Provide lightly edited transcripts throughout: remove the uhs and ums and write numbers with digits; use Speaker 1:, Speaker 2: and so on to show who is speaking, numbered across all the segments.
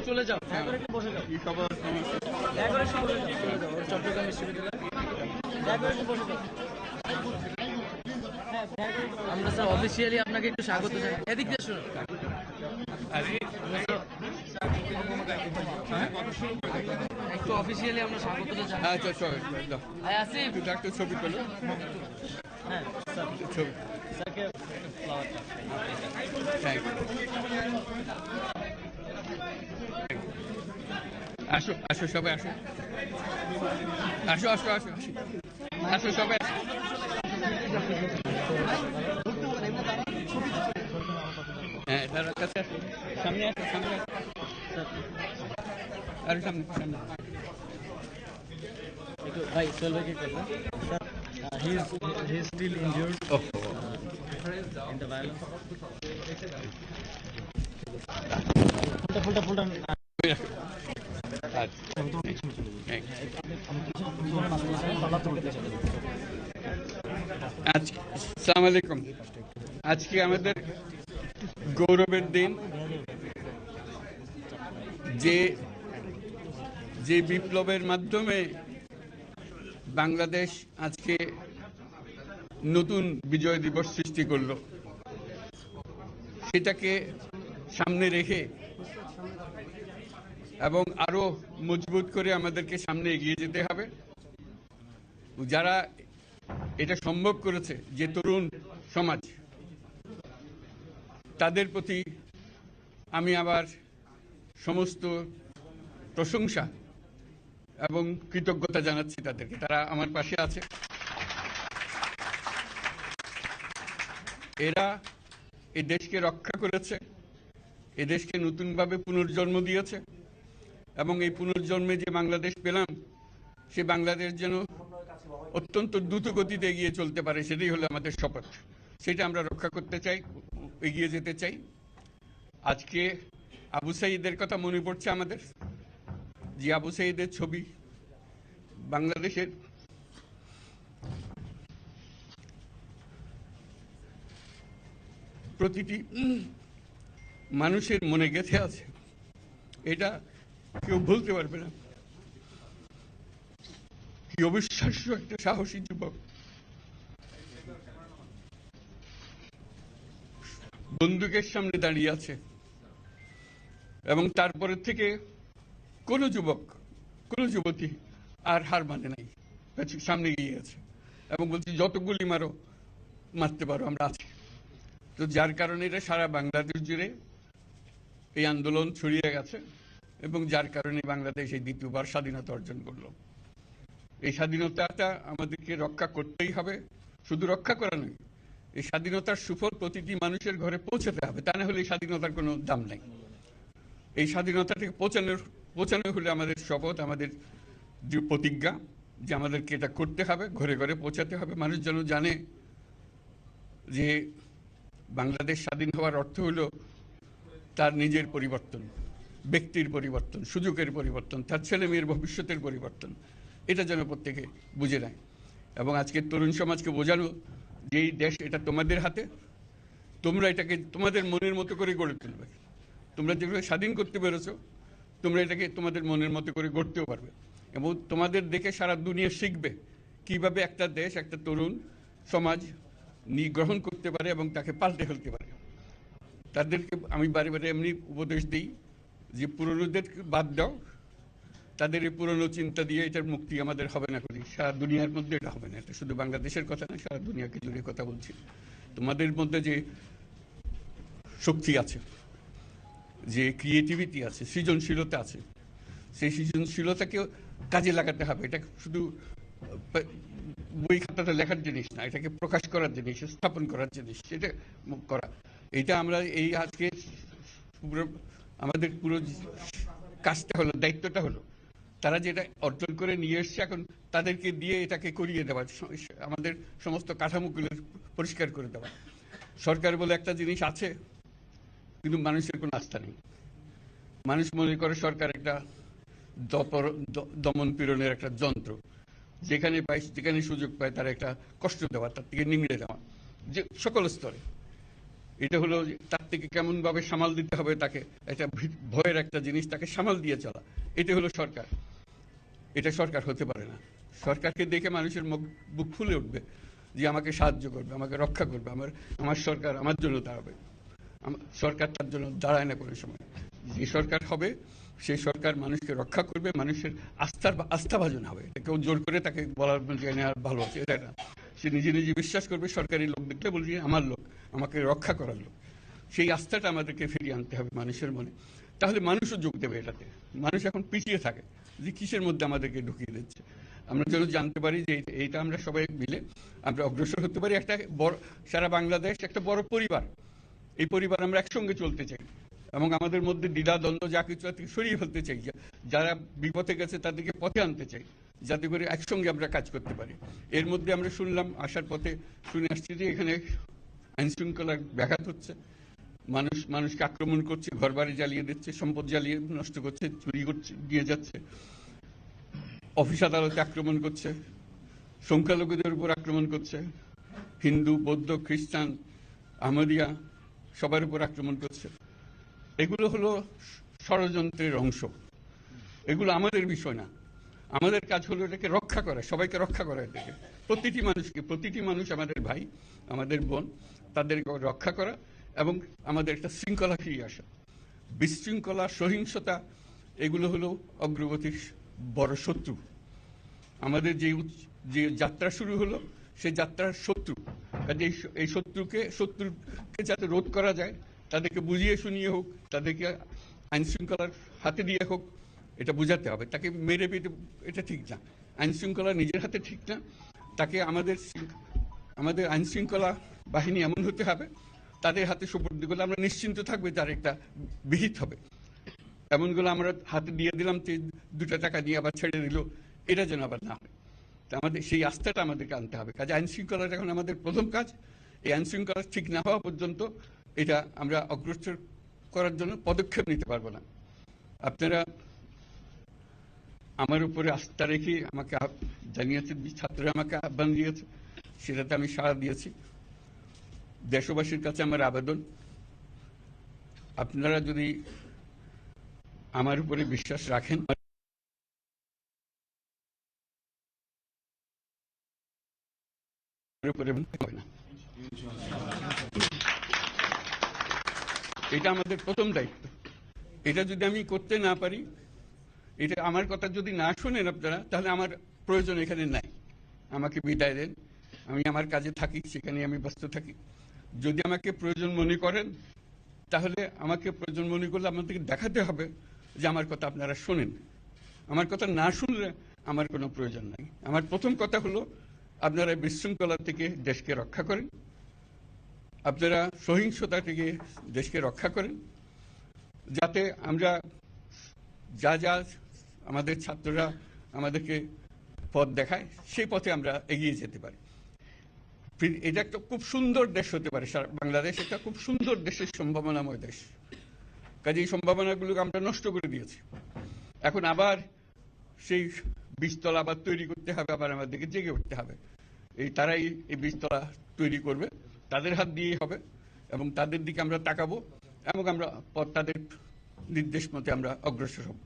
Speaker 1: চলে যাও, চট্টগ্রাম বিশ্ববিদ্যালয় আমরা স্যার অফিসিয়ালি আপনাকে একটু স্বাগত জানাই। এদিক দিয়ে শুনুন, একটু অফিসিয়ালি আমরা স্বাগতটা জানাই।
Speaker 2: আচ্ছা আসিফ একটা ছবি তোলো।
Speaker 1: হ্যাঁ
Speaker 2: ছবি
Speaker 1: স্যারকে ফ্লাওয়ারটা
Speaker 2: আসো আসো সবাই আসো আসো আসো আসো আসো সবাই আসো। হ্যাঁ তার কাছে আসো, সামনে আসো, সামনে আসো, আরে সামনে সামনে।
Speaker 1: একটু ভাই সোহেল ভাইকে করবেন sir, he is still injured in the violence. ফুলটা
Speaker 2: আসসালামু আলাইকুম। আজকে আমাদের গৌরবের দিন। যে বিপ্লবের মাধ্যমে বাংলাদেশ আজকে নতুন বিজয় দিবস সৃষ্টি করলো, সেটাকে সামনে রেখে এবং আরো মজবুত করে আমাদেরকে সামনে এগিয়ে যেতে হবে। যারা এটা সম্ভব করেছে, যে তরুণ সমাজ, তাদের প্রতি আমি আবার সমস্ত প্রশংসা এবং কৃতজ্ঞতা জানাচ্ছি তাদেরকে। তারা আমার পাশে আছে। এরা এই দেশকে রক্ষা করেছে, এই দেশকে নতুনভাবে পুনর্জন্ম দিয়েছে এবং এই পুনর্জন্মে যে বাংলাদেশ পেলাম, সে বাংলাদেশ যেন অত্যন্ত দ্রুত গতিতে এগিয়ে চলতে পারে, সেটাই হলো আমাদের শপথ। সেটা আমরা রক্ষা করতে চাই, এগিয়ে যেতে চাই। আজকে আবু সাঈদের কথা মনে পড়ছে আমাদের, যে আবু সাঈদের ছবি বাংলাদেশের প্রতিটি মানুষের মনে গেঁথে আছে, এটা কেউ ভুলতে পারবে না। কি অবিশ্বাস্য একটা সাহসী যুবক, বন্দুকের সামনে দাঁড়িয়ে আছে এবং তারপরে থেকে কোনো যুবক, কোনো যুবতী আর হার মানে নাই, সামনে গিয়ে আছে এবং বলছি যত গুলি মারো, মারতে পারো, আমরা আছি। তো যার কারণে এটা সারা বাংলাদেশ জুড়ে এই আন্দোলন ছড়িয়ে গেছে এবং যার কারণে বাংলাদেশ এই দ্বিতীয়বার স্বাধীনতা অর্জন করলো। এই স্বাধীনতাটা আমাদেরকে রক্ষা করতেই হবে। শুধু রক্ষা করা নয়, এই স্বাধীনতার সুফল প্রতিটি মানুষের ঘরে পৌঁছাতে হবে, তা না হলে এই স্বাধীনতার কোনো দাম নেই। এই স্বাধীনতাটাকে পৌঁছানো হলে আমাদের শপথ, আমাদের প্রতিজ্ঞা যে আমাদেরকে এটা করতে হবে, ঘরে ঘরে পৌঁছাতে হবে। মানুষ যেন জানে যে বাংলাদেশ স্বাধীন হওয়ার অর্থ হলো তার নিজের পরিবর্তন, ব্যক্তির পরিবর্তন, সুযোগের পরিবর্তন, তার ছেলে মেয়ের ভবিষ্যতের পরিবর্তন। এটা যেন প্রত্যেকে বুঝে নেয় এবং আজকের তরুণ সমাজকে বোঝানো যে এই দেশ এটা তোমাদের হাতে, তোমরা এটাকে তোমাদের মনের মতো করে গড়ে তুলবে। তোমরা যেভাবে স্বাধীন করতে পেরেছো, তোমরা এটাকে তোমাদের মনের মতো করে গড়তেও পারবে এবং তোমাদের দেখে সারা দুনিয়া শিখবে কিভাবে একটা দেশ, একটা তরুণ সমাজ গ্রহণ করতে পারে এবং তাকে পাল্টে ফেলতে পারে। তাদেরকে আমি বারে বারে এমনি উপদেশ দিই যে পুরনোদের বাদ দাও, তাদের এই পুরনো চিন্তা দিয়ে এটার মুক্তি আমাদের হবে না। করি সারা দুনিয়ার মধ্যে এটা হবে না। এটা শুধু বাংলাদেশের কথা না, সারা দুনিয়াকে জুড়ে কথা বলছি। তোমাদের মধ্যে যে শক্তি আছে, যে ক্রিয়েটিভিটি আছে, সৃজনশীলতা আছে, সেই সৃজনশীলতাকেও কাজে লাগাতে হবে। এটা শুধু বই খাতাতে লেখার জিনিস না, এটাকে প্রকাশ করার জিনিস, স্থাপন করার জিনিস, সেটা করা। এটা আমরা এই আজকে আমাদের পুরো কাজটা হলো, দায়িত্বটা হলো তারা যেটা অর্জন করে নিয়ে এসছে, এখন তাদেরকে দিয়ে এটাকে করিয়ে দেওয়া, আমাদের সমস্ত কাঠামোগুলো পরিষ্কার করে দেওয়া। সরকার বলে একটা জিনিস আছে, কিন্তু মানুষের কোনো আস্থা নেই। মানুষ মনে করে সরকার একটা দমন পীড়নের একটা যন্ত্র। যেখানে পায়, যেখানে সুযোগ পায় তার একটা কষ্ট দেওয়া, তার থেকে নিংড়ে দেওয়া, যে সকল স্তরে। এটা হলো তার থেকে কেমন ভাবে সামাল দিতে হবে, তাকে একটা ভয়ের একটা জিনিস, তাকে সামাল দিয়ে চলা। এটা হলো সরকার। এটা সরকার হতে পারে না। সরকারকে দেখে মানুষের বুক ফুলে উঠবে যে আমাকে সাহায্য করবে, আমাকে রক্ষা করবে, আমার সরকার আমার জন্য দাঁড়াবে। সরকার তার জন্য দাঁড়ায় না কোনো সময়। যে সরকার হবে সেই সরকার মানুষকে রক্ষা করবে, মানুষের আস্থাভাজন হবে। কেউ জোর করে তাকে বলার ভালো আছে এটা না। সে নিজে নিজে বিশ্বাস করবে, সরকারি লোক দেখলে বলছে আমার লোক, আমাকে রক্ষা করার লোক। সেই আস্থাটা আমাদেরকে ফিরিয়ে আনতে হবে মানুষের মনে। তাহলে মানুষও যোগ দেবে এটাতে। মানুষ এখন পিছিয়ে থাকে যে কিসের মধ্যে আমাদেরকে ঢুকিয়ে দিচ্ছে। আমরা যেন জানতে পারি যে এইটা আমরা সবাই মিলে আমরা অগ্রসর হতে পারি। একটা বড়, সারা বাংলাদেশ একটা বড় পরিবার। এই পরিবার আমরা একসঙ্গে চলতে চাই এবং আমাদের মধ্যে দ্বিধা দ্বন্দ্ব যা কিছু আছে সরিয়ে ফেলতে চাই। যারা বিপথে গেছে তাদেরকে পথে আনতে চাই, যাতে করে একসঙ্গে আমরা কাজ করতে পারি। এর মধ্যে আমরা শুনলাম, আসার পথে শুনে আসছি যে এখানে আইন শৃঙ্খলার ব্যাঘাত হচ্ছে, মানুষকে আক্রমণ করছে, ঘরবাড়ি জ্বালিয়ে দিচ্ছে, সম্পদ জ্বালিয়ে নষ্ট করছে, চুরি করছে, দিয়ে যাচ্ছে, অফিস আদালতে আক্রমণ করছে, সংখ্যালঘুদের উপর আক্রমণ করছে, হিন্দু, বৌদ্ধ, খ্রিস্টান, আহমদিয়া সবার উপর আক্রমণ করছে। এগুলো হলো ষড়যন্ত্রের অংশ। এগুলো আমাদের বিষয় না। আমাদের কাজ হলো এটাকে রক্ষা করা, সবাইকে রক্ষা করা। এটাকে প্রতিটি মানুষ আমাদের ভাই, আমাদের বোন, তাদেরকে রক্ষা করা এবং আমাদের একটা শৃঙ্খলা ফিরিয়ে আসা। বিশৃঙ্খলা, সহিংসতা এগুলো হলো অগ্রগতির বড় শত্রু। আমাদের যে যাত্রা শুরু হলো সেই যাত্রার শত্রু। কাজে এই শত্রুকে যাতে রোধ করা যায়, তাদেরকে বুঝিয়ে শুনিয়ে হোক, তাদেরকে আইন শৃঙ্খলার হাতে দিয়ে হোক, এটা বুঝাতে হবে। তাকে মেরে পেটে এটা ঠিক না। আইন শৃঙ্খলা নিজের হাতে ঠিক না। তাকে আমাদের আইন শৃঙ্খলা বাহিনী এমন হতে হবে, তাদের হাতে সুপর্দ করলে আমরা নিশ্চিন্ত থাকবে তার একটা বিহিত হবে। এমনগুলো আমরা হাতে দিয়ে দিলাম, 2 টাকা দিয়ে আবার ছেড়ে দিল, এটা যেন আবার না হয়। তা আমাদের সেই আস্থাটা আমাদেরকে আনতে হবে। কাজে আইন শৃঙ্খলাটা এখন আমাদের প্রথম কাজ। এই আইন শৃঙ্খলা ঠিক না হওয়া পর্যন্ত এটা আমরা অগ্রসর করার জন্য পদক্ষেপ নিতে পারবো না। আপনারা আমার উপরে আস্থা রেখে আমাকে জানিয়েছেন, ছাত্ররা আমাকে আহ্বান দিয়েছে, সেটাতে আমি সাড়া দিয়েছি। দেশবাসীর কাছে আমার আবেদন, আপনারা যদি আমার উপরে বিশ্বাস রাখেন, এটা আমাদের প্রথম দায়িত্ব। এটা যদি আমি করতে না পারি, এটা আমার কথা যদি না শোনেন আপনারা, তাহলে আমার প্রয়োজন এখানে নাই। আমাকে বিদায় দেন, আমি আমার কাজে থাকি, সেখানে আমি ব্যস্ত থাকি। যদি আমাকে প্রয়োজন মনে করেন, তাহলে আমাকে প্রয়োজন মনে করলে আপনাদেরকে দেখাতে হবে যে আমার কথা আপনারা শোনেন। আমার কথা না শুনলে আমার কোনো প্রয়োজন নাই। আমার প্রথম কথা হলো, আপনারা বিশৃঙ্খলা থেকে দেশকে রক্ষা করেন, আপনারা সহিংসতা থেকে দেশকে রক্ষা করেন, যাতে আমরা যা আমাদের ছাত্ররা আমাদেরকে পথ দেখায়, সেই পথে আমরা এগিয়ে যেতে পারি। এটা একটা খুব সুন্দর দেশ হতে পারে। বাংলাদেশ একটা খুব সুন্দর দেশের সম্ভাবনাময় দেশ। কাজে এই সম্ভাবনাগুলোকে আমরা নষ্ট করে দিয়েছি। এখন আবার সেই বীজতলা আবার তৈরি করতে হবে, আবার আমাদেরকে জেগে উঠতে হবে। তারাই এই বীজতলা তৈরি করবে, তাদের হাত দিয়েই হবে এবং তাদের দিকে আমরা তাকাবো এবং আমরা তাদের নির্দেশ মতে আমরা অগ্রসর হব।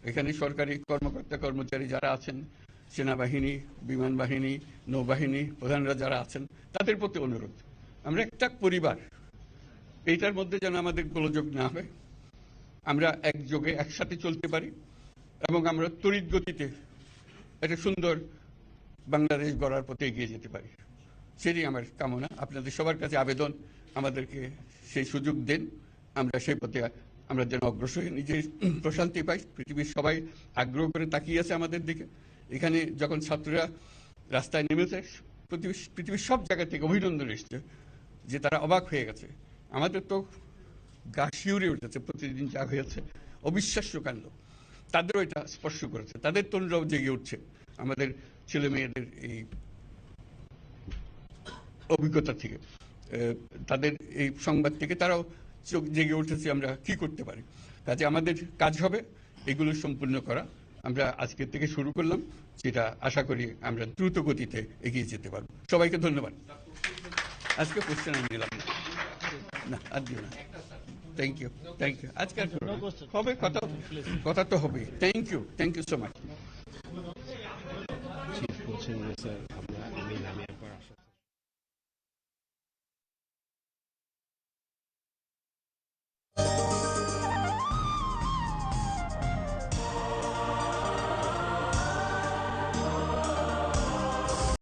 Speaker 2: এখানে সরকারি কর্মকর্তা কর্মচারী যারা আছেন, সেনাবাহিনী, বিমান বাহিনী, নৌবাহিনী প্রধানরা যারা আছেন, তাদের প্রতি অনুরোধ, আমরা একটা পরিবার। এইটার মধ্যে যেন আমাদের গোলযোগ না হয়, আমরা একযোগে একসাথে চলতে পারি এবং আমরা তড়িৎ গতিতে একটা সুন্দর বাংলাদেশ গড়ার পথে এগিয়ে যেতে পারি। সেটাই আমার কামনা। আপনাদের সবার কাছে আবেদন, আমাদেরকে সেই সুযোগ দেন, আমরা সেই পথে আমরা যেন অগ্রসর হয়ে নিজের প্রশান্তি পাই। পৃথিবীর সবাই আগ্রহ করে তাকিয়ে আছে আমাদের দিকে। এখানে যখন ছাত্ররা রাস্তায় নেমেছে, পৃথিবীর সব জায়গা থেকে অভিনন্দন এসছে, যে তারা অবাক হয়ে গেছে। আমাদের তো গা শিউরে উঠেছে, প্রতিদিন যা হয়েছে অবিশ্বাস্য কাণ্ড। তাদেরও এটা স্পর্শ করেছে, তাদের তরুণরাও জেগে উঠছে আমাদের ছেলে মেয়েদের এই অভিজ্ঞতা থেকে, তাদের এই সংবাদ থেকে তারাও চোখ জেগে উঠেছে আমরা কি করতে পারি। কাজে আমাদের কাজ হবে এগুলো সম্পূর্ণ করা আমরা আজকের থেকে শুরু করলাম, যেটা আশা করি আমরা দ্রুত গতিতে এগিয়ে যেতে পারবো। সবাইকে ধন্যবাদ। আজকে কোশ্চেন আমি নিলাম না, না আর দিও না। Thank you, thank you. আজকে আর করবো না। হবে কথা, কথা তো হবে। Thank you so much.
Speaker 3: বলছেন যে স্যার আমরা